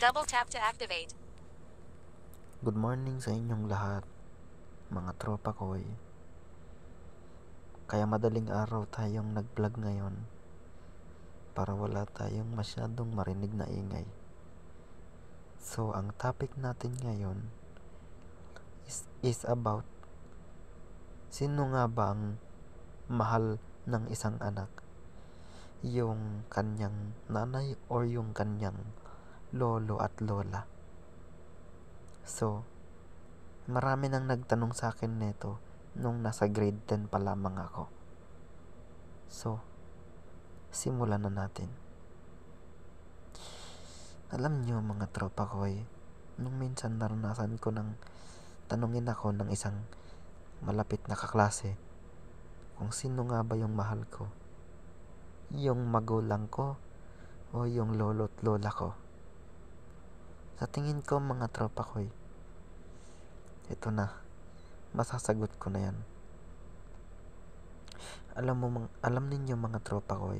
Double tap to activate. Good morning sa inyong lahat, mga tropa ko'y. Kaya madaling araw tayong nag-vlog ngayon para wala tayong masyadong marinig na ingay. So, ang topic natin ngayon is about sino nga ba ang mahal ng isang anak? Yung kanyang nanay or yung kanyang lolo at lola? So, marami nang nagtanong sa akin nito nung nasa grade 10 pa lamang ako. So, simulan na natin. Alam nyo mga tropa ko nung minsan naranasan ko nang tanungin ako ng isang malapit na kaklase kung sino nga ba yung mahal ko, yung magulang ko o yung lolo at lola ko. Sa tingin ko mga tropa ko ito na, masasagot ko na yan. Alam ninyo mga tropa ko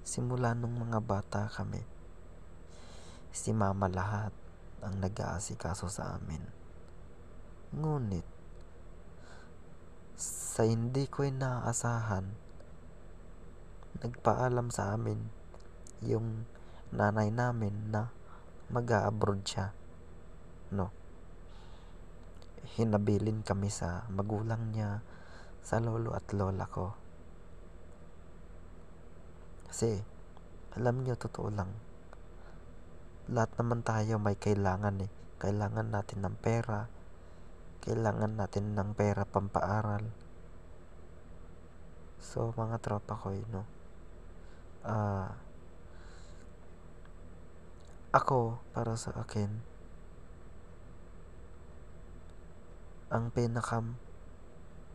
simula nung mga bata kami, si mama lahat ang nag-aasikaso sa amin. Ngunit, sa hindi ko inaasahan, nagpaalam sa amin yung nanay namin na mag-a-abroad siya. No. Hinabilin kami sa magulang niya, sa lolo at lola ko. Kasi, alam niyo, totoo lang, lahat naman tayo may kailangan Kailangan natin ng pera, kailangan natin ng pera pampaaral. So, mga tropa ko ako, para sa akin, ang pinaka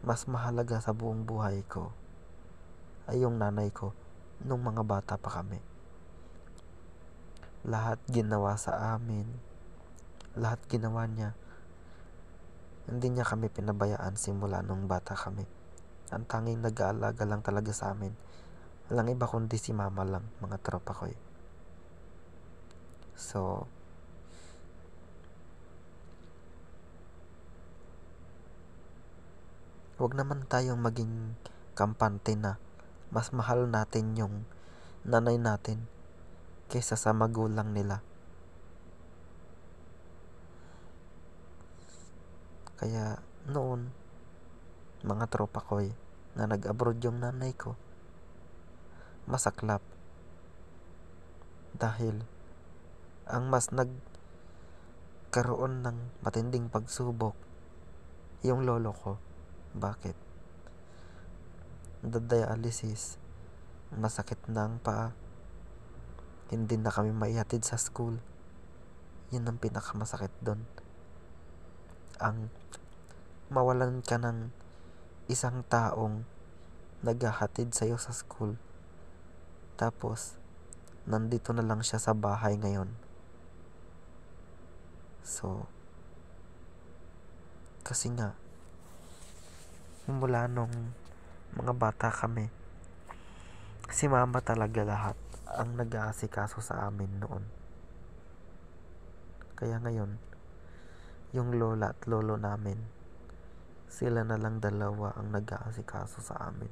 mas mahalaga sa buong buhay ko ay yung nanay ko nung mga bata pa kami. Lahat ginawa sa amin, lahat ginawa niya. Hindi niya kami pinabayaan simula nung bata kami. Ang tanging nag-aalaga lang talaga sa amin, walang iba kundi si mama lang, mga tropa ko So, wag naman tayong maging kampante na mas mahal natin yung nanay natin kaysa sa magulang nila. Kaya noon, mga tropa ko na nag-abroad yung nanay ko, masaklap. Dahil ang mas nagkaroon ng matinding pagsubok yung lolo ko. Bakit? Dialysis, masakit na ang paa, hindi na kami maihatid sa school. Yun ang pinakamasakit doon. Ang mawalan ka ng isang taong naghahatid sa'yo sa school, tapos nandito na lang siya sa bahay ngayon. So, kasi nga, mula nung mga bata kami, si mama talaga lahat ang nag-aasikaso sa amin noon. Kaya ngayon, yung lola at lolo namin, sila na lang dalawa ang nag-aasikaso sa amin.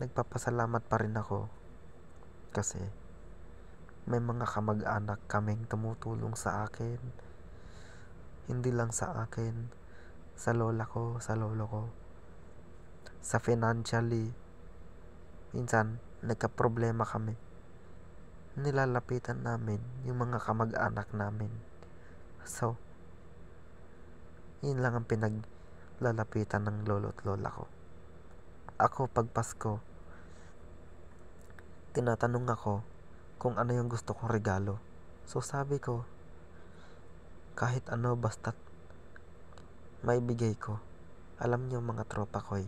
Nagpapasalamat pa rin ako kasi may mga kamag-anak kaming tumutulong sa akin. Hindi lang sa akin, sa lola ko, sa lolo ko. Sa financially, minsan nagka-problema kami. Nilalapitan namin yung mga kamag-anak namin. So, yun lang ang pinaglalapitan ng lolo at lola ko. Ako pag Pasko, tinatanong ako kung ano yung gusto kong regalo. So sabi ko, kahit ano basta't maibigay ko. Alam nyo mga tropa ko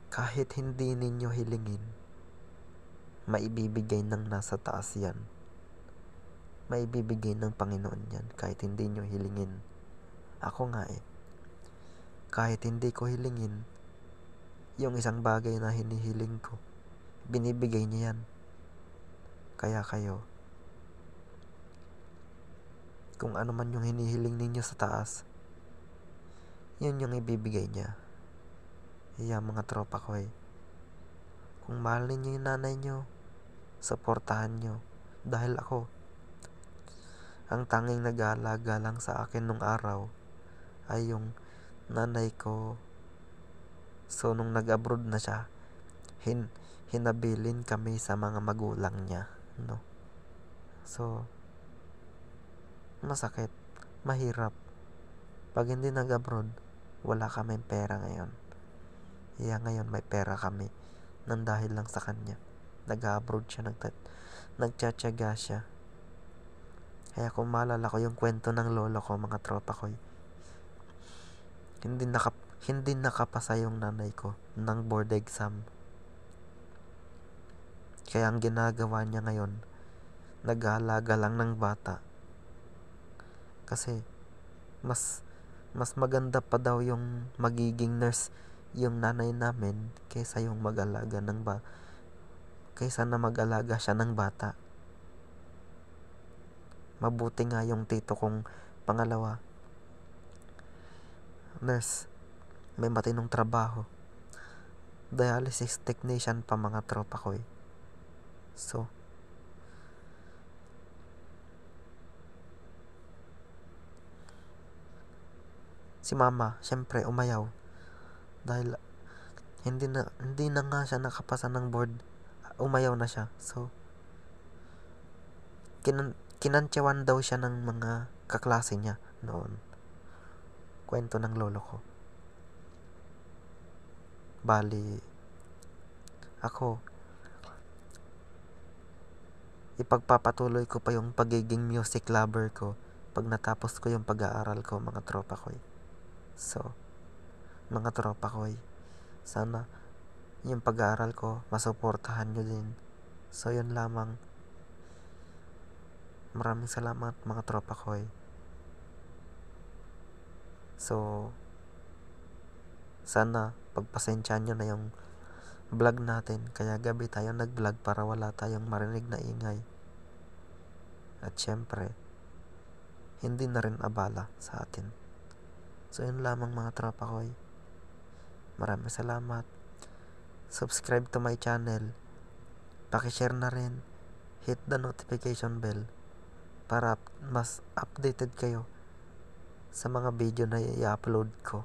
kahit hindi ninyo hilingin, maibibigay ng nasa taas yan. Maibibigay ng Panginoon yan kahit hindi nyo hilingin. Ako nga kahit hindi ko hilingin, yung isang bagay na hinihiling ko, binibigay niya yan. Kaya kayo, kung ano man yung hinihiling ninyo sa taas, yun yung ibibigay niya. Iya mga tropa ko kung mahal ninyo yung nanay nyo, suportahan nyo. Dahil ako, ang tanging nag-aalaga lang sa akin nung araw ay yung nanay ko. So nung nag-abroad na siya, hinabilin kami sa mga magulang niya, no? So masakit, mahirap. Pag hindi nag-abroad, wala kaming pera ngayon. Ngayon may pera kami nang dahil lang sa kanya. Nag-abroad siya, nagtsatsaga siya. Kaya kung maalala ko yung kwento ng lolo ko, mga tropa ko, hindi nakapasa yung nanay ko ng board exam. Kaya ang ginagawa niya ngayon, nag-aalaga lang ng bata. Kasi mas maganda pa daw yung magiging nurse yung nanay namin kaysa yung mag-alaga kaysa na mag-alaga siya ng bata. Mabuti nga yung tito kong pangalawa, nurse, may matinong trabaho, dialysis technician pa, mga tropa ko So si mama syempre umayaw dahil hindi na nga siya nakapasa ng board. Umayaw na siya. So kinantyawan daw siya ng mga kaklase niya noon. Kwento ng lolo ko. Bali, ako, ipagpapatuloy ko pa yung pagiging music lover ko pag natapos ko yung pag-aaral ko, mga tropa ko So mga tropa ko sana yung pag-aaral ko masuportahan nyo din. So yun lamang. Maraming salamat, mga tropa ko So sana pagpasensyahan nyo na yung vlog natin. Kaya gabi tayo nag-vlog para wala tayong marinig na ingay. At syempre, hindi na rin abala sa atin. So yun lamang, mga tropa ko Maraming salamat. Subscribe to my channel. Paki-share na rin. Hit the notification bell para mas updated kayo sa mga video na i-upload ko.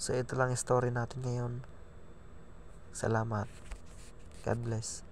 So ito lang yung story natin ngayon. Salamat. God bless.